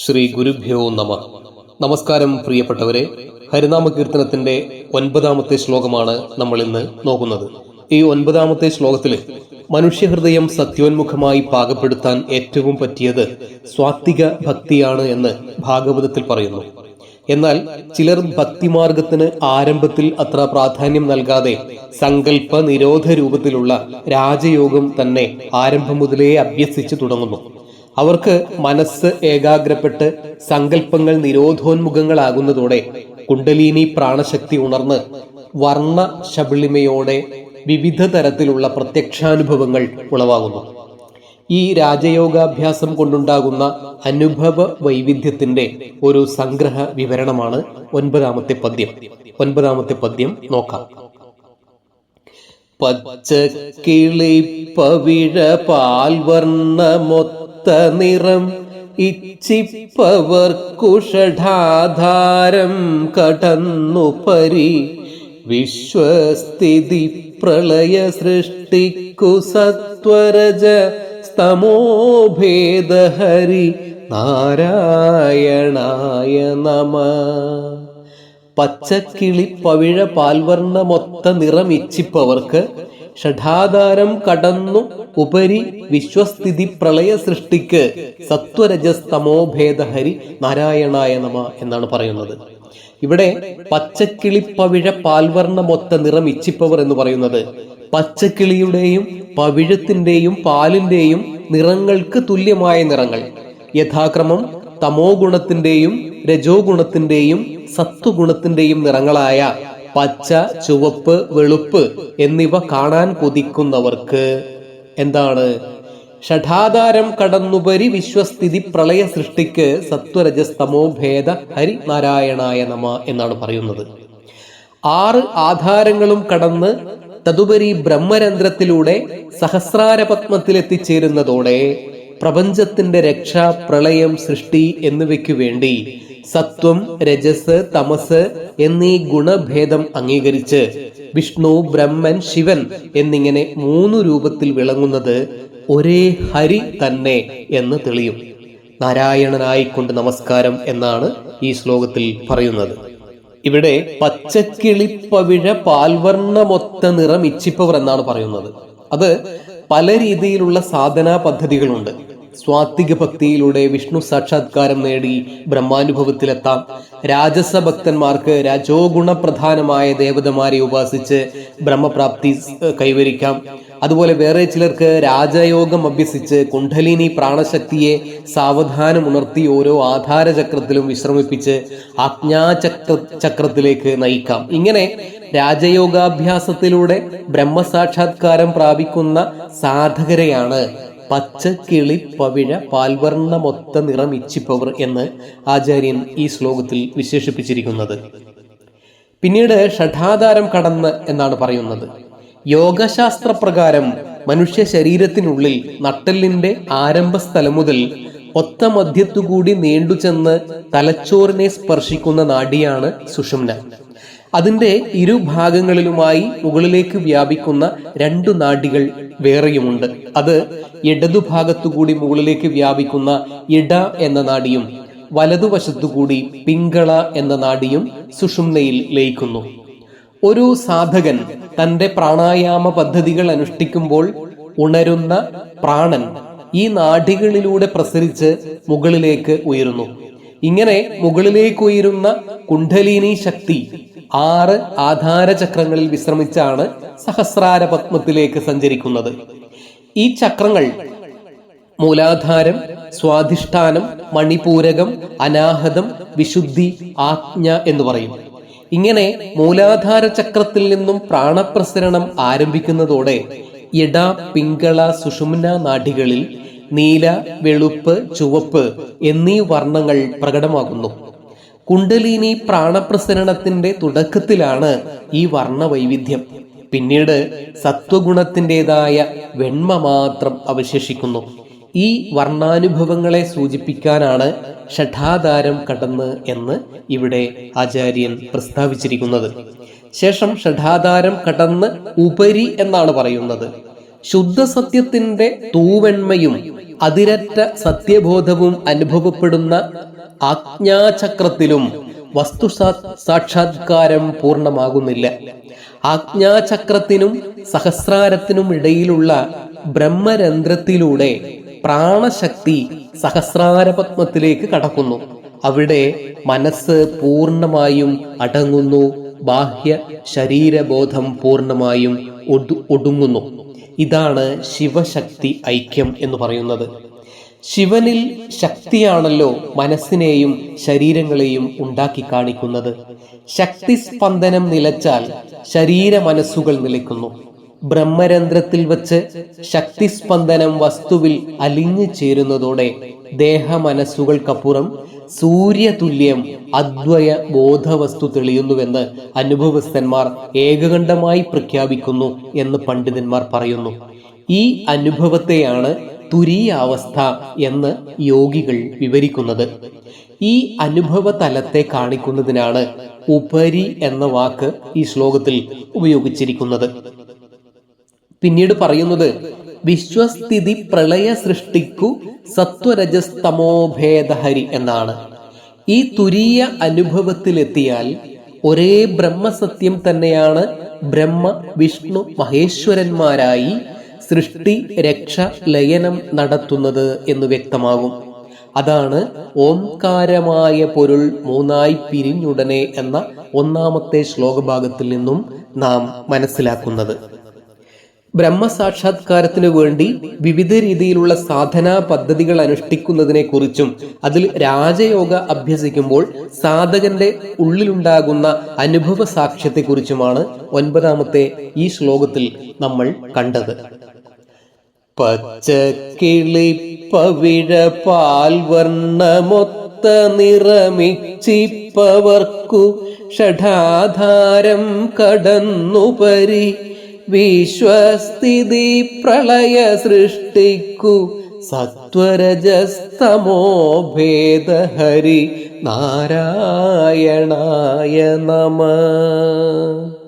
ശ്രീ ഗുരുഭ്യോ നമ. നമസ്കാരം പ്രിയപ്പെട്ടവരെ. ഹരിനാമ കീർത്തനത്തിന്റെ 9ാമത്തെ ശ്ലോകമാണ് നമ്മൾ ഇന്ന് നോക്കുന്നത്. ഈ 9ാമത്തെ ശ്ലോകത്തിൽ മനുഷ്യഹൃദയം സത്യോന്മുഖമായി പാകപ്പെടുത്താൻ ഏറ്റവും പറ്റിയത് സ്വാത്വിക ഭക്തിയാണ് എന്ന് ഭാഗവതത്തിൽ പറയുന്നു. എന്നാൽ ചിലർ ഭക്തിമാർഗത്തിന് ആരംഭത്തിൽ അത്ര പ്രാധാന്യം നൽകാതെ സങ്കല്പ നിരോധ രൂപത്തിലുള്ള രാജയോഗം തന്നെ ആരംഭം മുതലേ അഭ്യസിച്ചു തുടങ്ങുന്നു. അവർക്ക് മനസ്സ് ഏകാഗ്രപ്പെട്ട് സങ്കല്പങ്ങൾ നിരോധോന്മുഖങ്ങളാകുന്നതോടെ കുണ്ടലിനി പ്രാണശക്തി ഉണർന്ന് വർണ്ണ ശബളിമയോടെ വിവിധ തരത്തിലുള്ള പ്രത്യക്ഷാനുഭവങ്ങൾ ഉളവാകുന്നു. ഈ രാജയോഗാഭ്യാസം കൊണ്ടുണ്ടാകുന്ന അനുഭവ വൈവിധ്യത്തിന്റെ ഒരു സംഗ്രഹ വിവരണമാണ് 9ാമത്തെ പദ്യം. 9ാമത്തെ പദ്യം നോക്കാം. പച്ചക്കിളി പവിഴ പാൽവർണ്ണമൊത്ത നിറം ഇച്ഛിപ്പവർ കുഷഠാധാരം കടന്നു പരി വിശ്വസ്ഥിതി പ്രളയ സൃഷ്ടിക്കു സത്വരജ സ്തമോഭേദഹരി നാരായണായ നമ. പച്ചക്കിളി പവിഴ പാൽവർണ്ണമൊത്ത നിറം ഇച്ഛിപ്പവർക്ക് ഷഠാധാരം കടന്നു ഉപരി വിശ്വസ്ഥിതി പ്രളയ സൃഷ്ടിക്ക് സത്വരജസ്തമോഭേദഹരി നാരായണായ നമ എന്നാണ് പറയുന്നത്. ഇവിടെ പച്ചക്കിളി പവിഴ പാൽവർണ്ണമൊത്ത നിറം ഇച്ഛിപ്പവർ എന്ന് പറയുന്നത് പച്ചക്കിളിയുടെയും പവിഴത്തിന്റെയും പാലിന്റെയും നിറങ്ങൾക്ക് തുല്യമായ നിറങ്ങൾ, യഥാക്രമം തമോ ഗുണത്തിന്റെയും രജോ ഗുണത്തിന്റെയും സത്വഗുണത്തിന്റെയും നിറങ്ങളായ പച്ച, ചുവപ്പ്, വെളുപ്പ് എന്നിവ കാണാൻ കൊതിക്കുന്നവർക്ക് എന്താണ്? ഷഠാധാരം കടന്നുപരി വിശ്വസ്ഥിതി പ്രളയ സൃഷ്ടിക്ക് സത്വരജസ്തമോ ഭേദ ഹരി നാരായണായ നമ എന്നാണ് പറയുന്നത്. 6 ആധാരങ്ങളും കടന്ന് തതുപരി ബ്രഹ്മരന്ധ്രത്തിലൂടെ സഹസ്രാര പത്മത്തിലെത്തിച്ചേരുന്നതോടെ പ്രപഞ്ചത്തിന്റെ രക്ഷ, പ്രളയം, സൃഷ്ടി എന്നിവയ്ക്കു വേണ്ടി സത്വം, രജസ്, തമസ് എന്നീ ഗുണഭേദം അംഗീകരിച്ച് വിഷ്ണു, ബ്രഹ്മൻ, ശിവൻ എന്നിങ്ങനെ 3 രൂപത്തിൽ വിളങ്ങുന്നത് ഒരേ ഹരി തന്നെ എന്ന് തെളിയും. നാരായണനായിക്കൊണ്ട് നമസ്കാരം എന്നാണ് ഈ ശ്ലോകത്തിൽ പറയുന്നത്. ഇവിടെ പച്ചക്കിളി പവിഴ പാൽവർണ്ണമൊത്ത നിറം ഇച്ഛിപ്പവർ എന്നാണ് പറയുന്നത്. അത് പല രീതിയിലുള്ള സാധനാ പദ്ധതികളുണ്ട്. സ്വാത്വിക ഭക്തിയിലൂടെ വിഷ്ണു സാക്ഷാത്കാരം നേടി ബ്രഹ്മാനുഭവത്തിലെത്താം. രാജസ ഭക്തന്മാർക്ക് രജോ ഗുണപ്രധാനമായ ദേവതമാരെ ഉപാസിച്ച് ബ്രഹ്മപ്രാപ്തി കൈവരിക്കാം. അതുപോലെ വേറെ ചിലർക്ക് രാജയോഗം അഭ്യസിച്ച് കുണ്ഡലിനി പ്രാണശക്തിയെ സാവധാനം ഉണർത്തി ഓരോ ആധാരചക്രത്തിലും വിശ്രമിപ്പിച്ച് ആജ്ഞാചക്രത്തിലേക്ക് നയിക്കാം. ഇങ്ങനെ രാജയോഗാഭ്യാസത്തിലൂടെ ബ്രഹ്മസാക്ഷാത്കാരം പ്രാപിക്കുന്ന സാധകരെയാണ് പച്ചക്കിളി പവിഴ പാൽവർണ്ണമൊത്ത നിറം ഇച്ഛിപ്പവർ എന്ന് ആചാര്യൻ ഈ ശ്ലോകത്തിൽ വിശേഷിപ്പിച്ചിരിക്കുന്നത്. പിന്നീട് ഷഠാധാരം കടന്ന് എന്നാണ് പറയുന്നത്. യോഗശാസ്ത്ര പ്രകാരം മനുഷ്യ ശരീരത്തിനുള്ളിൽ നട്ടെല്ലിന്റെ ആരംഭസ്ഥലം മുതൽ ഒത്ത മധ്യത്തുകൂടി നീണ്ടുചെന്ന് തലച്ചോറിനെ സ്പർശിക്കുന്ന നാഡിയാണ് സുഷുമ്ന. അതിന്റെ ഇരുഭാഗങ്ങളിലുമായി മുകളിലേക്ക് വ്യാപിക്കുന്ന 2 നാഡികൾ വേറെയുമുണ്ട്. അത് ഇടതുഭാഗത്തുകൂടി മുകളിലേക്ക് വ്യാപിക്കുന്ന ഇട എന്ന നാഡിയും വലതുവശത്തുകൂടി പിംഗള എന്ന നാഡിയും സുഷുമ്നയിൽ ലയിക്കുന്നു. ഒരു സാധകൻ തന്റെ പ്രാണായാമ പദ്ധതികൾ അനുഷ്ഠിക്കുമ്പോൾ ഉണരുന്ന പ്രാണൻ ഈ നാഡികളിലൂടെ പ്രസരിച്ച് മുകളിലേക്ക് ഉയരുന്നു. ഇങ്ങനെ മുകളിലേക്ക് ഉയരുന്ന കുണ്ഡലിനി ശക്തി 6 ആധാരചക്രങ്ങളിൽ വിശ്രമിച്ചാണ് സഹസ്രാര പത്മത്തിലേക്ക് സഞ്ചരിക്കുന്നത്. ഈ ചക്രങ്ങൾ മൂലാധാരം, സ്വാധിഷ്ഠാനം, മണിപൂരകം, അനാഹതം, വിശുദ്ധി, ആജ്ഞ എന്ന് പറയും. ഇങ്ങനെ മൂലാധാര ചക്രത്തിൽ നിന്നും പ്രാണപ്രസരണം ആരംഭിക്കുന്നതോടെ ഇട, പിംഗള, സുഷുമ്ന നാഡികളിൽ നീല, വെളുപ്പ്, ചുവപ്പ് എന്നീ വർണ്ണങ്ങൾ പ്രകടമാകുന്നു. കുണ്ഡലിനി പ്രാണപ്രസരണത്തിന്റെ തുടക്കത്തിലാണ് ഈ വർണ്ണവൈവിധ്യം. പിന്നീട് സത്വഗുണത്തിൻ്റെതായ വെണ്മ മാത്രം അവശേഷിക്കുന്നു. ഈ വർണ്ണാനുഭവങ്ങളെ സൂചിപ്പിക്കാനാണ് ഷഠാധാരം കടന്ന് എന്ന് ഇവിടെ ആചാര്യൻ പ്രസ്താവിച്ചിരിക്കുന്നത്. ശേഷം ഷഠാധാരം കടന്ന് ഉപരി എന്നാണ് പറയുന്നത്. ശുദ്ധസത്യത്തിന്റെ തൂവെണ്മയും അതിരറ്റ സത്യബോധവും അനുഭവപ്പെടുന്ന ആജ്ഞാചക്രത്തിലും വസ്തു സാക്ഷാത്കാരം പൂർണ്ണമാകുന്നില്ല. ആജ്ഞാചക്രത്തിനും സഹസ്രാരത്തിനും ഇടയിലുള്ള ബ്രഹ്മരന്ധ്രത്തിലൂടെ പ്രാണശക്തി സഹസ്രാരപത്മത്തിലേക്ക് കടക്കുന്നു. അവിടെ മനസ്സ് പൂർണ്ണമായും അടങ്ങുന്നു. ബാഹ്യ ശരീരബോധം പൂർണ്ണമായും ഒടുങ്ങുന്നു. ഇതാണ് ശിവശക്തി ഐക്യം എന്ന് പറയുന്നത്. ശിവനിൽ ശക്തിയാണല്ലോ മനസ്സിനെയും ശരീരങ്ങളെയും ഉണ്ടാക്കി കാണിക്കുന്നത്. ശക്തി സ്പന്ദനം നിലച്ചാൽ ശരീര മനസ്സുകൾ നിലയ്ക്കുന്നു. ബ്രഹ്മരന്ധ്രത്തിൽ വച്ച് ശക്തിസ്പന്ദനം വസ്തുവിൽ അലിഞ്ഞു ചേരുന്നതോടെ ദേഹമനസ്സുകൾക്കപ്പുറം സൂര്യതുല്യം അദ്വയ ബോധവസ്തു തെളിയുന്നുവെന്ന് അനുഭവസ്ഥന്മാർ ഏകകണ്ഠമായി പ്രഖ്യാപിക്കുന്നു എന്ന് പണ്ഡിതന്മാർ പറയുന്നു. ഈ അനുഭവത്തെയാണ് തുരീയാവസ്ഥ എന്ന് യോഗികൾ വിവരിക്കുന്നത്. ഈ അനുഭവ തലത്തെ കാണിക്കുന്നതിനാണ് ഉപരി എന്ന വാക്ക് ഈ ശ്ലോകത്തിൽ ഉപയോഗിച്ചിരിക്കുന്നത്. പിന്നീട് പറയുന്നത് വിശ്വസ്ഥിതി പ്രളയ സൃഷ്ടിക്കു സത്വരജസ്തമോഭേദഹരി എന്നാണ്. ഈ തുരീയ അനുഭവത്തിലെത്തിയാൽ ഒരേ ബ്രഹ്മസത്യം തന്നെയാണ് ബ്രഹ്മ വിഷ്ണു മഹേശ്വരന്മാരായി സൃഷ്ടി രക്ഷ ലയനം നടത്തുന്നത് എന്ന് വ്യക്തമാകും. അതാണ് ഓംകാരമായ പൊരുൾ മൂന്നായി പിരിഞ്ഞുടനെ എന്ന ഒന്നാമത്തെ ശ്ലോകഭാഗത്തിൽ നിന്നും നാം മനസ്സിലാക്കുന്നത്. ബ്രഹ്മസാക്ഷാത്കാരത്തിനു വേണ്ടി വിവിധ രീതിയിലുള്ള സാധനാ പദ്ധതികൾ അനുഷ്ഠിക്കുന്നതിനെ കുറിച്ചും അതിൽ രാജയോഗ അഭ്യസിക്കുമ്പോൾ സാധകന്റെ ഉള്ളിലുണ്ടാകുന്ന അനുഭവ സാക്ഷ്യത്തെക്കുറിച്ചുമാണ് 9ാമത്തെ ഈ ശ്ലോകത്തിൽ നമ്മൾ കണ്ടത്. പച്ചക്കിളി പവിഴ പാൽവർണ്ണമൊത്ത നിറമിച്ചിപ്പവർക്കു ഷഠാധാരം കടന്നുപരി വിശ്വസ്ഥിതി പ്രളയ സൃഷ്ടിക്കു സത്വരജസ്തമോ ഭേദഹരി നാരായണായ നമഃ.